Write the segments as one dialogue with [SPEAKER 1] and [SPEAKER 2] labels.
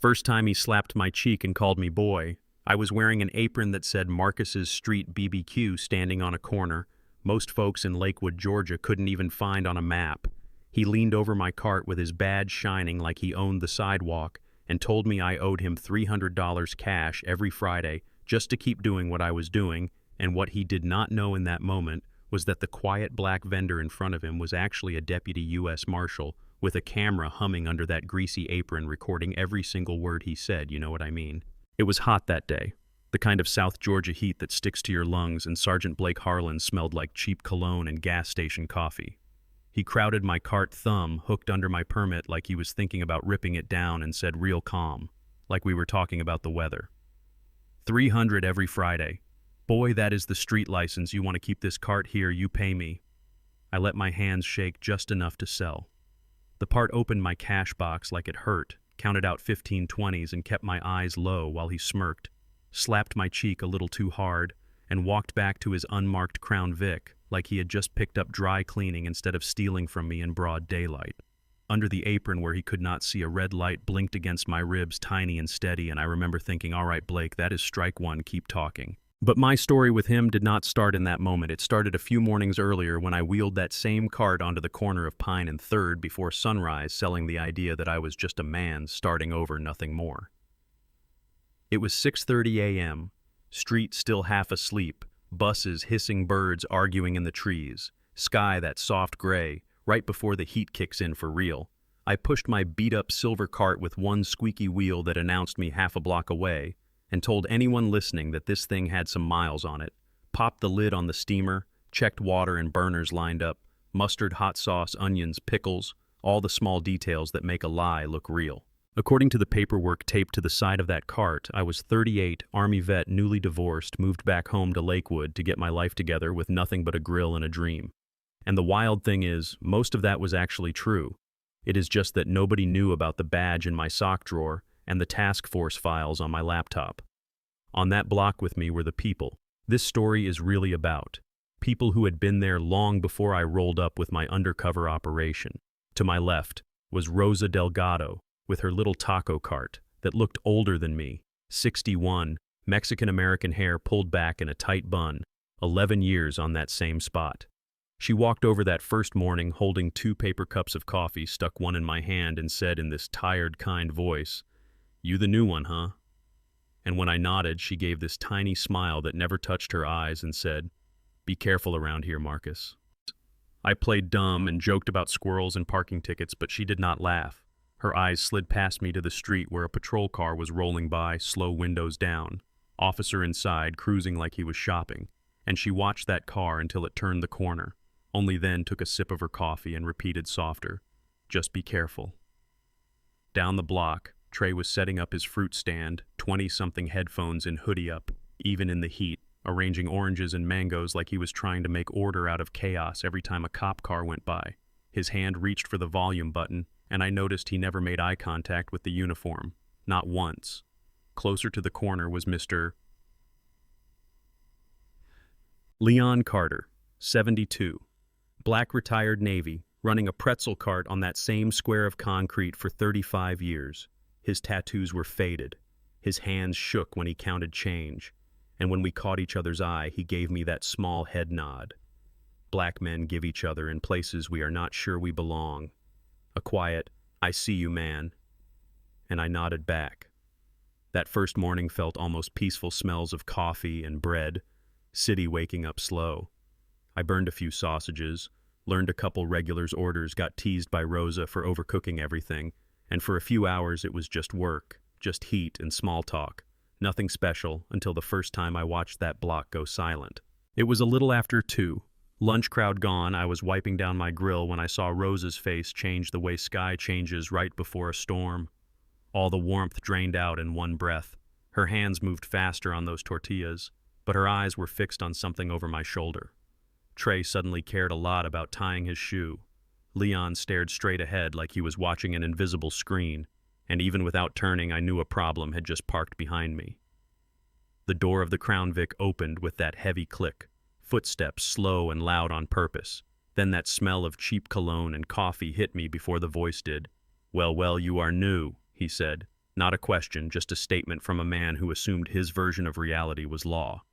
[SPEAKER 1] First time he slapped my cheek and called me boy. I was wearing an apron that said Marcus's Street BBQ standing on a corner. Most folks in Lakewood, Georgia couldn't even find on a map. He leaned over my cart with his badge shining like he owned the sidewalk and told me I owed him $300 cash every Friday just to keep doing what I was doing, and what he did not know in that moment was that the quiet black vendor in front of him was actually a deputy U.S. Marshal with a camera humming under that greasy apron recording every single word he said, you know what I mean? It was hot that day, the kind of South Georgia heat that sticks to your lungs, and Sergeant Blake Harlan smelled like cheap cologne and gas station coffee. He crowded my cart thumb, hooked under my permit like he was thinking about ripping it down, and said real calm, like we were talking about the weather. 300 every Friday. Boy, that is the street license. You want to keep this cart here, you pay me. I let my hands shake just enough to sell. The part opened my cash box like it hurt, counted out 15 20s and kept my eyes low while he smirked, slapped my cheek a little too hard, and walked back to his unmarked Crown Vic like he had just picked up dry cleaning instead of stealing from me in broad daylight. Under the apron where he could not see, a red light blinked against my ribs, tiny and steady, and I remember thinking, all right, Blake, that is strike one, keep talking. But my story with him did not start in that moment. It started a few mornings earlier when I wheeled that same cart onto the corner of Pine and 3rd before sunrise, selling the idea that I was just a man starting over, nothing more. It was 6:30 a.m., street still half asleep, buses hissing, birds arguing in the trees, sky that soft gray, right before the heat kicks in for real. I pushed my beat-up silver cart with one squeaky wheel that announced me half a block away, and told anyone listening that this thing had some miles on it, popped the lid on the steamer, checked water and burners lined up, mustard, hot sauce, onions, pickles, all the small details that make a lie look real. According to the paperwork taped to the side of that cart, I was 38, Army vet, newly divorced, moved back home to Lakewood to get my life together with nothing but a grill and a dream. And the wild thing is, most of that was actually true. It is just that nobody knew about the badge in my sock drawer and the task force files on my laptop. On that block with me were the people this story is really about. People who had been there long before I rolled up with my undercover operation. To my left was Rosa Delgado with her little taco cart that looked older than me, 61, Mexican-American hair pulled back in a tight bun, 11 years on that same spot. She walked over that first morning holding 2 paper cups of coffee, stuck one in my hand, and said in this tired, kind voice, "You the new one, huh?" And when I nodded, she gave this tiny smile that never touched her eyes and said, "Be careful around here, Marcus." I played dumb and joked about squirrels and parking tickets, but she did not laugh. Her eyes slid past me to the street where a patrol car was rolling by, slow windows down, officer inside, cruising like he was shopping, and she watched that car until it turned the corner, only then took a sip of her coffee and repeated softer, "Just be careful." Down the block, Trey was setting up his fruit stand, 20-something headphones and hoodie up, even in the heat, arranging oranges and mangoes like he was trying to make order out of chaos every time a cop car went by. His hand reached for the volume button, and I noticed he never made eye contact with the uniform, not once. Closer to the corner was Mr. Leon Carter, 72, black retired Navy, running a pretzel cart on that same square of concrete for 35 years. His tattoos were faded. His hands shook when he counted change, and when we caught each other's eye, he gave me that small head nod. Black men give each other in places we are not sure we belong. A quiet, "I see you, man," and I nodded back. That first morning felt almost peaceful, smells of coffee and bread, city waking up slow. I burned a few sausages, learned a couple regulars' orders, got teased by Rosa for overcooking everything, and for a few hours it was just work, just heat and small talk. Nothing special until the first time I watched that block go silent. It was a little after 2. Lunch crowd gone, I was wiping down my grill when I saw Rosa's face change the way sky changes right before a storm. All the warmth drained out in one breath. Her hands moved faster on those tortillas, but her eyes were fixed on something over my shoulder. Trey suddenly cared a lot about tying his shoe. Leon stared straight ahead like he was watching an invisible screen, and even without turning, I knew a problem had just parked behind me. The door of the Crown Vic opened with that heavy click, footsteps slow and loud on purpose. Then that smell of cheap cologne and coffee hit me before the voice did. Well, you are new," he said, Not a question, just a statement from a man who assumed his version of reality was law.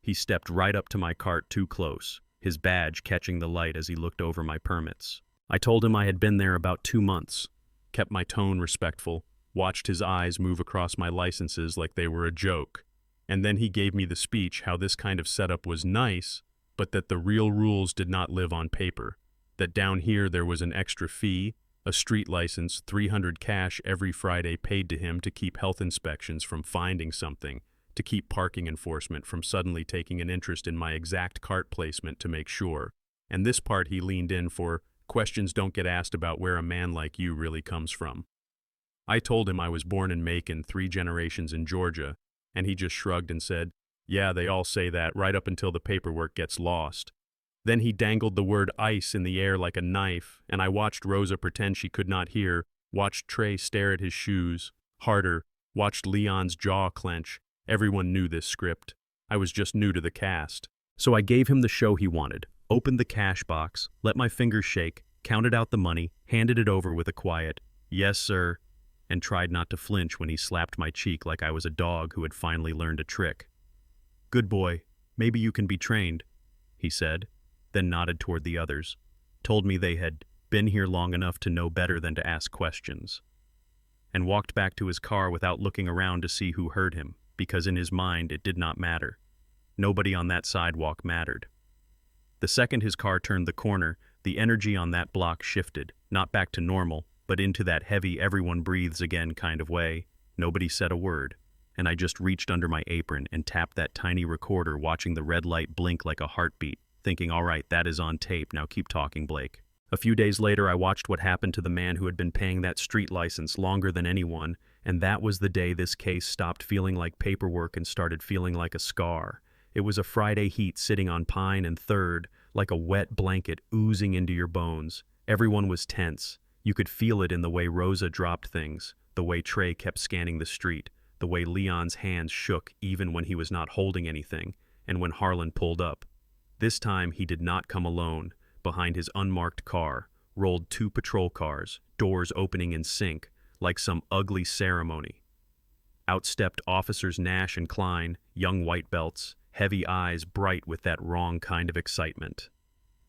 [SPEAKER 1] He stepped right up to my cart too close, his badge catching the light as he looked over my permits. I told him I had been there about 2 months, kept my tone respectful, watched his eyes move across my licenses like they were a joke. And then he gave me the speech how this kind of setup was nice, but that the real rules did not live on paper. That down here there was an extra fee, a street license, 300 cash every Friday paid to him to keep health inspections from finding something, to keep parking enforcement from suddenly taking an interest in my exact cart placement to make sure. And this part he leaned in for, questions don't get asked about where a man like you really comes from. I told him I was born in Macon, 3 generations in Georgia, and he just shrugged and said, yeah, they all say that right up until the paperwork gets lost. Then he dangled the word ICE in the air like a knife, and I watched Rosa pretend she could not hear, watched Trey stare at his shoes, harder, watched Leon's jaw clench. Everyone knew this script. I was just new to the cast. So I gave him the show he wanted, opened the cash box, let my fingers shake, counted out the money, handed it over with a quiet, yes, sir, and tried not to flinch when he slapped my cheek like I was a dog who had finally learned a trick. Good boy, maybe you can be trained, he said, then nodded toward the others, told me they had been here long enough to know better than to ask questions, and walked back to his car without looking around to see who heard him, because in his mind it did not matter. Nobody on that sidewalk mattered. The second his car turned the corner, the energy on that block shifted, not back to normal, but into that heavy everyone breathes again kind of way. Nobody said a word, and I just reached under my apron and tapped that tiny recorder, watching the red light blink like a heartbeat, thinking, all right, that is on tape, now keep talking, Blake. A few days later, I watched what happened to the man who had been paying that street license longer than anyone, and that was the day this case stopped feeling like paperwork and started feeling like a scar. It was a Friday heat sitting on Pine and 3rd, like a wet blanket oozing into your bones. Everyone was tense. You could feel it in the way Rosa dropped things, the way Trey kept scanning the street, the way Leon's hands shook even when he was not holding anything, and when Harlan pulled up. This time he did not come alone. Behind his unmarked car rolled 2 patrol cars, doors opening in sync, like some ugly ceremony. Out stepped Officers Nash and Klein, young white belts, heavy eyes bright with that wrong kind of excitement.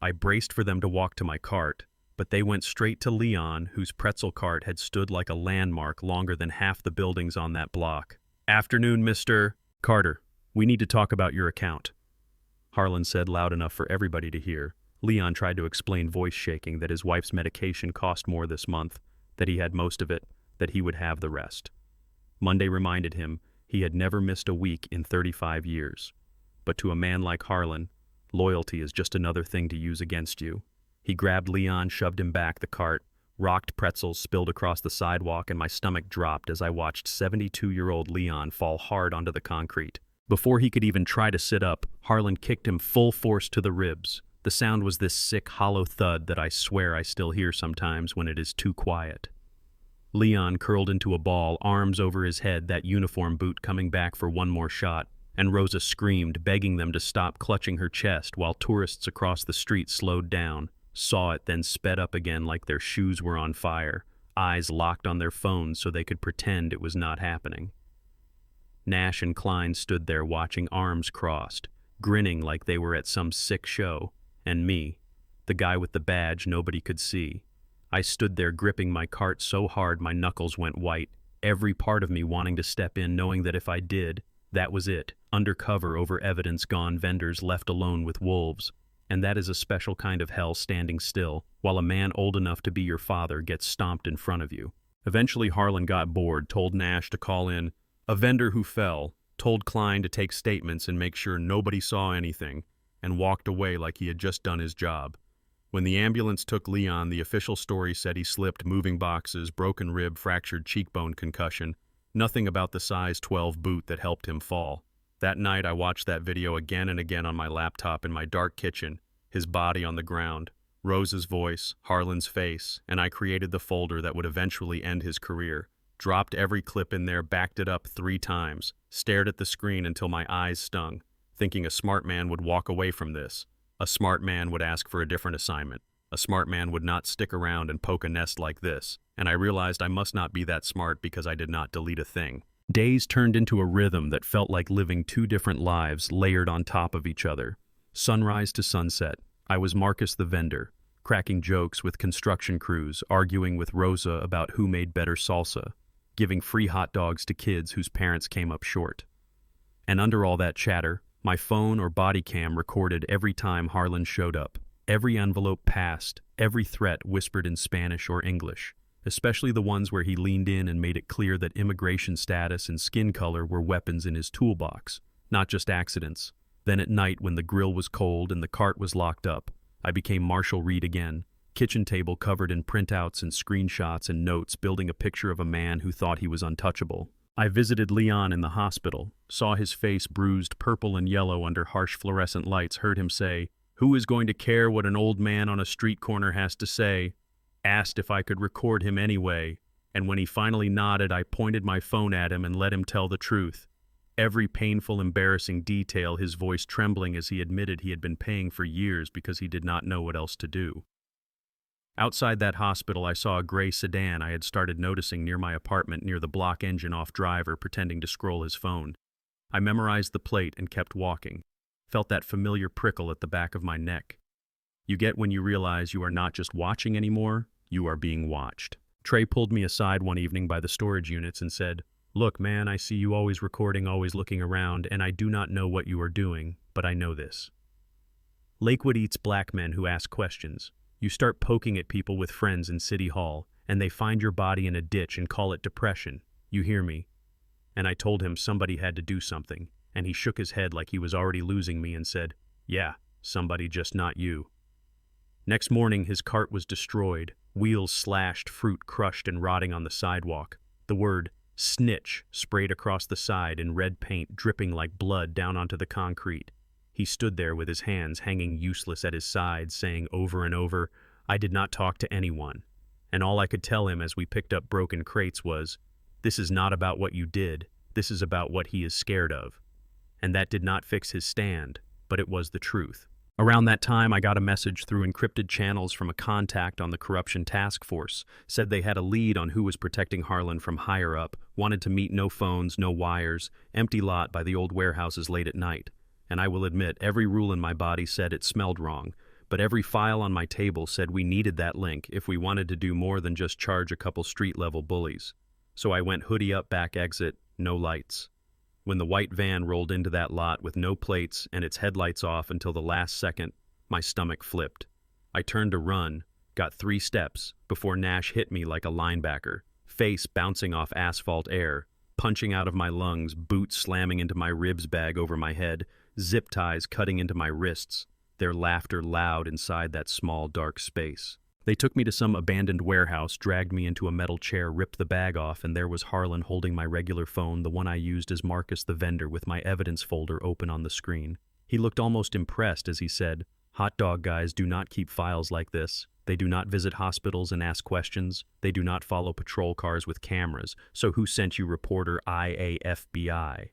[SPEAKER 1] I braced for them to walk to my cart, but they went straight to Leon, whose pretzel cart had stood like a landmark longer than half the buildings on that block. Afternoon, Mr. Carter. We need to talk about your account, Harlan said loud enough for everybody to hear. Leon tried to explain, voice shaking, that his wife's medication cost more this month, that he had most of it, that he would have the rest. Monday reminded him he had never missed a week in 35 years. But to a man like Harlan, loyalty is just another thing to use against you. He grabbed Leon, shoved him back the cart, rocked pretzels spilled across the sidewalk, and my stomach dropped as I watched 72-year-old Leon fall hard onto the concrete. Before he could even try to sit up, Harlan kicked him full force to the ribs. The sound was this sick, hollow thud that I swear I still hear sometimes when it is too quiet. Leon curled into a ball, arms over his head, that uniform boot coming back for one more shot, and Rosa screamed, begging them to stop clutching her chest while tourists across the street slowed down, saw it, then sped up again like their shoes were on fire, eyes locked on their phones so they could pretend it was not happening. Nash and Klein stood there watching, arms crossed, grinning like they were at some sick show, and me, the guy with the badge nobody could see. I stood there gripping my cart so hard my knuckles went white, every part of me wanting to step in, knowing that if I did, that was it, undercover over evidence, gone, vendors left alone with wolves. And that is a special kind of hell, standing still, while a man old enough to be your father gets stomped in front of you. Eventually Harlan got bored, told Nash to call in a vendor who fell, told Klein to take statements and make sure nobody saw anything, and walked away like he had just done his job. When the ambulance took Leon, the official story said he slipped, moving boxes, broken rib, fractured cheekbone concussion, nothing about the size 12 boot that helped him fall. That night I watched that video again and again on my laptop in my dark kitchen, his body on the ground, Rose's voice, Harlan's face, and I created the folder that would eventually end his career. Dropped every clip in there, backed it up 3 times, stared at the screen until my eyes stung, thinking a smart man would walk away from this. A smart man would ask for a different assignment. A A smart man would not stick around and poke a nest like this, and I realized I must not be that smart because I did not delete a thing. Days turned into a rhythm that felt like living two different lives layered on top of each other. Sunrise to sunset, I was Marcus the vendor, cracking jokes with construction crews, arguing with Rosa about who made better salsa, giving free hot dogs to kids whose parents came up short. And under all that chatter, my phone or body cam recorded every time Harlan showed up, every envelope passed, every threat whispered in Spanish or English, especially the ones where he leaned in and made it clear that immigration status and skin color were weapons in his toolbox, not just accidents. Then at night, when the grill was cold and the cart was locked up, I became Marshal Reed again, kitchen table covered in printouts and screenshots and notes, building a picture of a man who thought he was untouchable. I visited Leon in the hospital, saw his face bruised purple and yellow under harsh fluorescent lights, heard him say, "Who is going to care what an old man on a street corner has to say?" Asked if I could record him anyway, and when he finally nodded, I pointed my phone at him and let him tell the truth. Every painful, embarrassing detail, his voice trembling as he admitted he had been paying for years because he did not know what else to do. Outside that hospital, I saw a gray sedan I had started noticing near my apartment near the block engine off driver pretending to scroll his phone. I memorized the plate and kept walking. Felt that familiar prickle at the back of my neck. You get when you realize you are not just watching anymore, you are being watched. Trey pulled me aside one evening by the storage units and said, "Look, man, I see you always recording, always looking around, and I do not know what you are doing, but I know this. Lakewood eats black men who ask questions. You start poking at people with friends in City Hall, and they find your body in a ditch and call it depression. You hear me?" And I told him somebody had to do something, and he shook his head like he was already losing me and said, "Yeah, somebody, just not you." Next morning, his cart was destroyed, wheels slashed, fruit crushed and rotting on the sidewalk. The word "snitch" sprayed across the side in red paint, dripping like blood down onto the concrete. He stood there with his hands hanging useless at his sides, saying over and over, "I did not talk to anyone." And all I could tell him as we picked up broken crates was, "This is not about what you did, this is about what he is scared of." And that did not fix his stand, but it was the truth. Around that time, I got a message through encrypted channels from a contact on the corruption task force, said they had a lead on who was protecting Harlan from higher up, wanted to meet, no phones, no wires, empty lot by the old warehouses late at night. And I will admit, every rule in my body said it smelled wrong, but every file on my table said we needed that link if we wanted to do more than just charge a couple street-level bullies. So I went hoodie up, back exit, no lights. When the white van rolled into that lot with no plates and its headlights off until the last second, my stomach flipped. I turned to run, got 3 steps, before Nash hit me like a linebacker, face bouncing off asphalt air, punching out of my lungs, boots slamming into my ribs bag over my head, zip ties cutting into my wrists, their laughter loud inside that small, dark space. They took me to some abandoned warehouse, dragged me into a metal chair, ripped the bag off, and there was Harlan holding my regular phone, the one I used as Marcus the vendor, with my evidence folder open on the screen. He looked almost impressed as he said, "Hot dog guys do not keep files like this. They do not visit hospitals and ask questions. They do not follow patrol cars with cameras. So who sent you, reporter IAFBI?"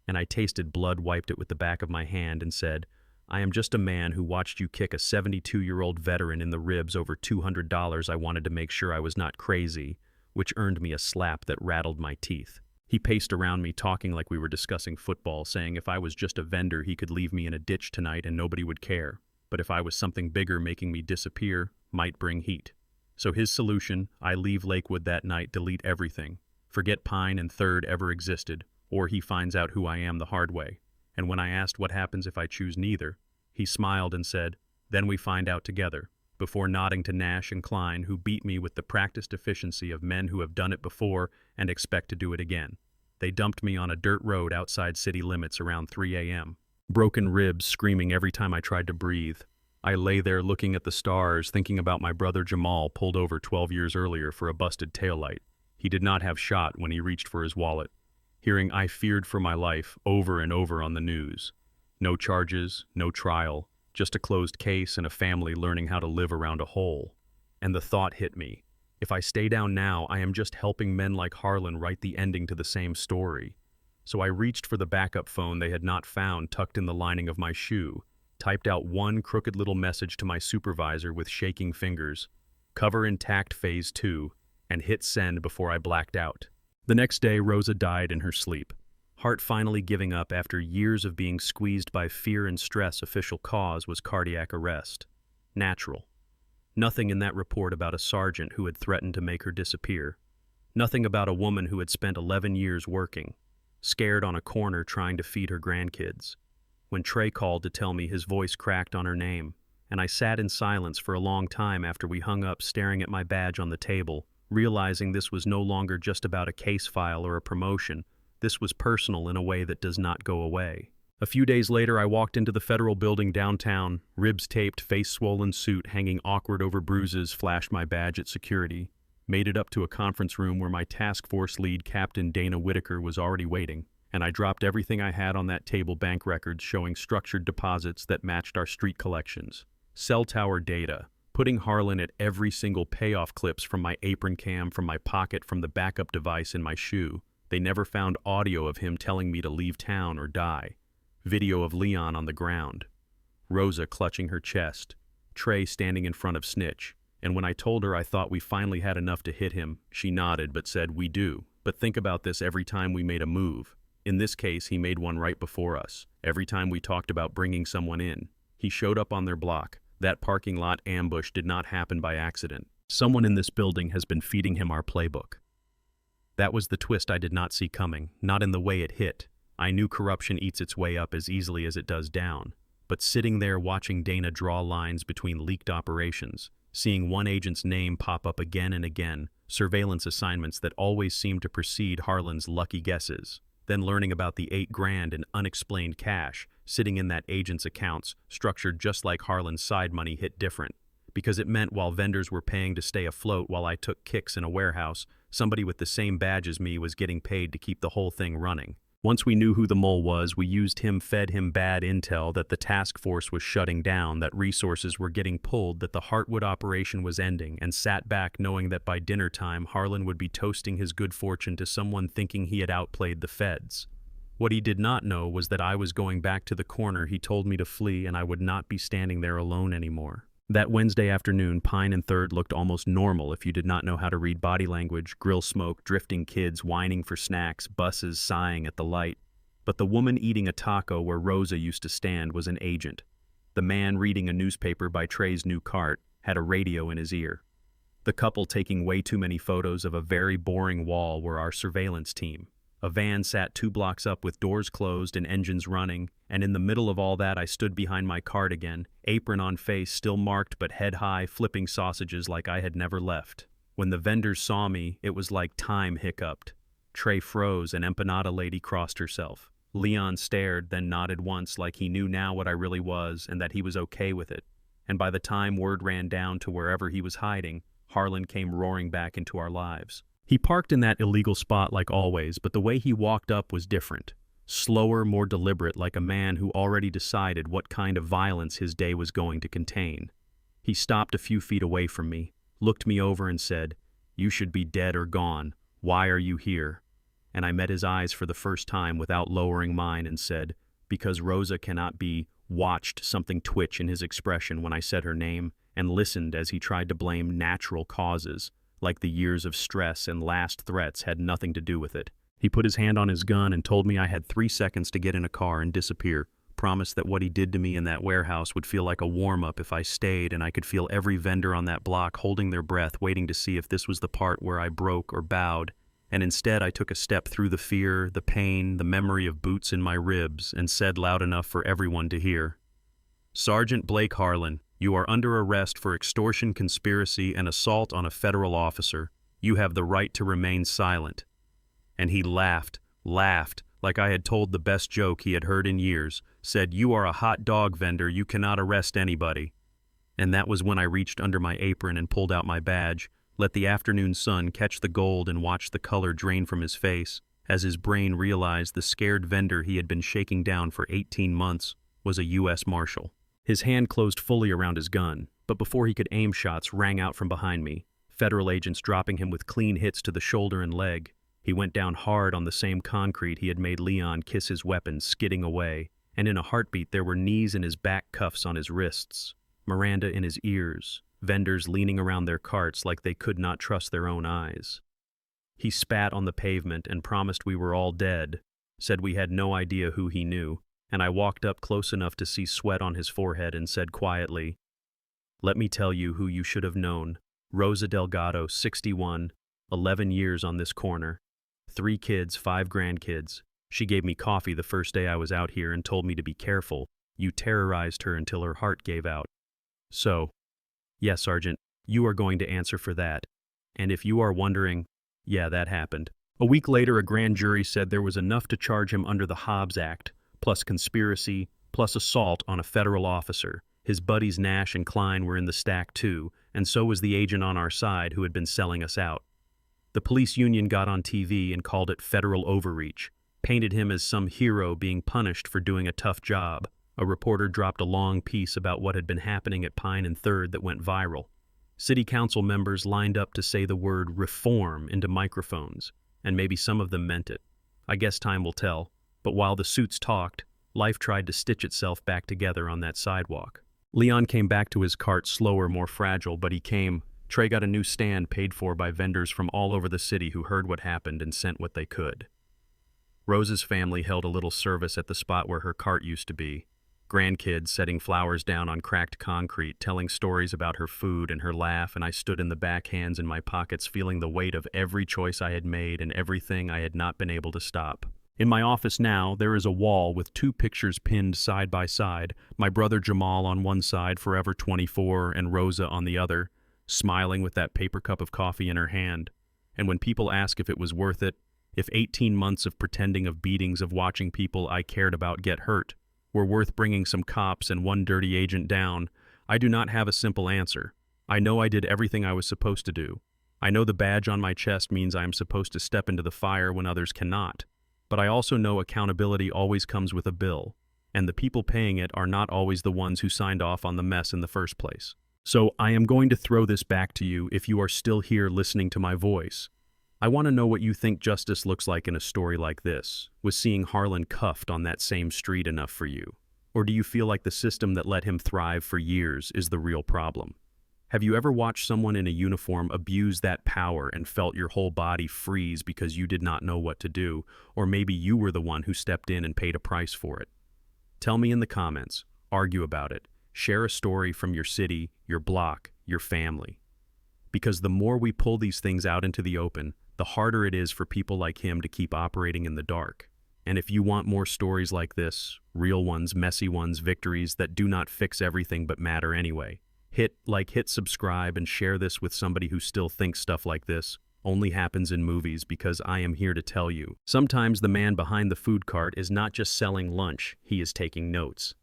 [SPEAKER 1] And I tasted blood, wiped it with the back of my hand, and said, "I am just a man who watched you kick a 72-year-old veteran in the ribs over $200. I wanted to make sure I was not crazy," which earned me a slap that rattled my teeth. He paced around me, talking like we were discussing football, saying if I was just a vendor, he could leave me in a ditch tonight and nobody would care. But if I was something bigger, making me disappear, might bring heat. So his solution, I leave Lakewood that night, delete everything. Forget Pine and Third ever existed, or he finds out who I am the hard way. And when I asked what happens if I choose neither, he smiled and said, "Then we find out together," before nodding to Nash and Klein, who beat me with the practiced efficiency of men who have done it before and expect to do it again. They dumped me on a dirt road outside city limits around 3 a.m. Broken ribs screaming every time I tried to breathe. I lay there looking at the stars, thinking about my brother Jamal, pulled over 12 years earlier for a busted taillight. He did not have shot when he reached for his wallet. Hearing "I feared for my life" over and over on the news. No charges, no trial, just a closed case and a family learning how to live around a hole. And the thought hit me. If I stay down now, I am just helping men like Harlan write the ending to the same story. So I reached for the backup phone they had not found tucked in the lining of my shoe, typed out one crooked little message to my supervisor with shaking fingers, "Cover intact phase 2, and hit send before I blacked out." The next day, Rosa died in her sleep. Heart finally giving up after years of being squeezed by fear and stress. Official cause was cardiac arrest. Natural. Nothing in that report about a sergeant who had threatened to make her disappear. Nothing about a woman who had spent 11 years working, scared on a corner trying to feed her grandkids. When Trey called to tell me, his voice cracked on her name, and I sat in silence for a long time after we hung up, staring at my badge on the table, realizing this was no longer just about a case file or a promotion. This was personal in a way that does not go away. A few days later, I walked into the federal building downtown, ribs taped, face-swollen suit hanging awkward over bruises, flashed my badge at security, made it up to a conference room where my task force lead, Captain Dana Whitaker, was already waiting, and I dropped everything I had on that table: bank records showing structured deposits that matched our street collections, cell tower data, putting Harlan at every single payoff, clips from my apron cam, from my pocket, from the backup device in my shoe. They never found audio of him telling me to leave town or die. Video of Leon on the ground. Rosa clutching her chest. Trey standing in front of Snitch. And when I told her I thought we finally had enough to hit him, she nodded but said, "We do. But think about this: every time we made a move. In this case, he made one right before us. Every time we talked about bringing someone in, he showed up on their block. That parking lot ambush did not happen by accident. Someone in this building has been feeding him our playbook." That was the twist I did not see coming, not in the way it hit. I knew corruption eats its way up as easily as it does down. But sitting there watching Dana draw lines between leaked operations, seeing one agent's name pop up again and again, surveillance assignments that always seemed to precede Harlan's lucky guesses, then learning about the $8,000 in unexplained cash sitting in that agent's accounts, structured just like Harlan's side money, hit different. Because it meant while vendors were paying to stay afloat while I took kicks in a warehouse, somebody with the same badge as me was getting paid to keep the whole thing running. Once we knew who the mole was, we used him, fed him bad intel that the task force was shutting down, that resources were getting pulled, that the Heartwood operation was ending, and sat back knowing that by dinner time Harlan would be toasting his good fortune to someone thinking he had outplayed the feds. What he did not know was that I was going back to the corner he told me to flee, and I would not be standing there alone anymore. That Wednesday afternoon, Pine and 3rd looked almost normal if you did not know how to read body language: grill smoke, drifting kids whining for snacks, buses sighing at the light. But the woman eating a taco where Rosa used to stand was an agent. The man reading a newspaper by Trey's new cart had a radio in his ear. The couple taking way too many photos of a very boring wall were our surveillance team. A van sat 2 blocks up with doors closed and engines running, and in the middle of all that I stood behind my cart again, apron on face, still marked but head high, flipping sausages like I had never left. When the vendors saw me, it was like time hiccuped. Trey froze, and empanada lady crossed herself. Leon stared, then nodded once like he knew now what I really was and that he was okay with it. And by the time word ran down to wherever he was hiding, Harlan came roaring back into our lives. He parked in that illegal spot like always, but the way he walked up was different. Slower, more deliberate, like a man who already decided what kind of violence his day was going to contain. He stopped a few feet away from me, looked me over and said, "You should be dead or gone. Why are you here?" And I met his eyes for the first time without lowering mine and said, "Because Rosa cannot be watched," something twitch in his expression when I said her name, and listened as he tried to blame natural causes, like the years of stress and last threats had nothing to do with it. He put his hand on his gun and told me I had 3 seconds to get in a car and disappear, promised that what he did to me in that warehouse would feel like a warm-up if I stayed, and I could feel every vendor on that block holding their breath, waiting to see if this was the part where I broke or bowed. And instead I took a step through the fear, the pain, the memory of boots in my ribs, and said loud enough for everyone to hear, "Sergeant Blake Harlan, you are under arrest for extortion, conspiracy, and assault on a federal officer. You have the right to remain silent." And he laughed, like I had told the best joke he had heard in years, said, "You are a hot dog vendor, you cannot arrest anybody." And that was when I reached under my apron and pulled out my badge, let the afternoon sun catch the gold and watched the color drain from his face, as his brain realized the scared vendor he had been shaking down for 18 months was a U.S. Marshal. His hand closed fully around his gun, but before he could aim, shots rang out from behind me, federal agents dropping him with clean hits to the shoulder and leg. He went down hard on the same concrete he had made Leon kiss his weapon, skidding away, and in a heartbeat there were knees in his back, cuffs on his wrists, Miranda in his ears, vendors leaning around their carts like they could not trust their own eyes. He spat on the pavement and promised we were all dead, said we had no idea who he knew, and I walked up close enough to see sweat on his forehead and said quietly, "Let me tell you who you should have known. Rosa Delgado, 61, 11 years on this corner. 3 kids, 5 grandkids. She gave me coffee the first day I was out here and told me to be careful. You terrorized her until her heart gave out. So, yes, Sergeant, you are going to answer for that. And if you are wondering, yeah, that happened." A week later, a grand jury said there was enough to charge him under the Hobbs Act, plus conspiracy, plus assault on a federal officer. His buddies Nash and Klein were in the stack too, and so was the agent on our side who had been selling us out. The police union got on TV and called it federal overreach, painted him as some hero being punished for doing a tough job. A reporter dropped a long piece about what had been happening at Pine and 3rd that went viral. City council members lined up to say the word reform into microphones, and maybe some of them meant it. I guess time will tell, but while the suits talked, life tried to stitch itself back together on that sidewalk. Leon came back to his cart slower, more fragile, but he came. Trey got a new stand paid for by vendors from all over the city who heard what happened and sent what they could. Rose's family held a little service at the spot where her cart used to be. Grandkids setting flowers down on cracked concrete, telling stories about her food and her laugh, and I stood in the back, hands in my pockets, feeling the weight of every choice I had made and everything I had not been able to stop. In my office now, there is a wall with 2 pictures pinned side by side, my brother Jamal on one side, Forever 24, and Rosa on the other, smiling with that paper cup of coffee in her hand. And when people ask if it was worth it, if 18 months of pretending, of beatings, of watching people I cared about get hurt, were worth bringing some cops and 1 dirty agent down, I do not have a simple answer. I know I did everything I was supposed to do. I know the badge on my chest means I am supposed to step into the fire when others cannot. But I also know accountability always comes with a bill, and the people paying it are not always the ones who signed off on the mess in the first place. So I am going to throw this back to you if you are still here listening to my voice. I want to know what you think justice looks like in a story like this. Was seeing Harlan cuffed on that same street enough for you? Or do you feel like the system that let him thrive for years is the real problem? Have you ever watched someone in a uniform abuse that power and felt your whole body freeze because you did not know what to do, or maybe you were the one who stepped in and paid a price for it? Tell me in the comments, argue about it, share a story from your city, your block, your family. Because the more we pull these things out into the open, the harder it is for people like him to keep operating in the dark. And if you want more stories like this, real ones, messy ones, victories that do not fix everything but matter anyway, hit like, hit subscribe, and share this with somebody who still thinks stuff like this only happens in movies, because I am here to tell you, sometimes the man behind the food cart is not just selling lunch, he is taking notes.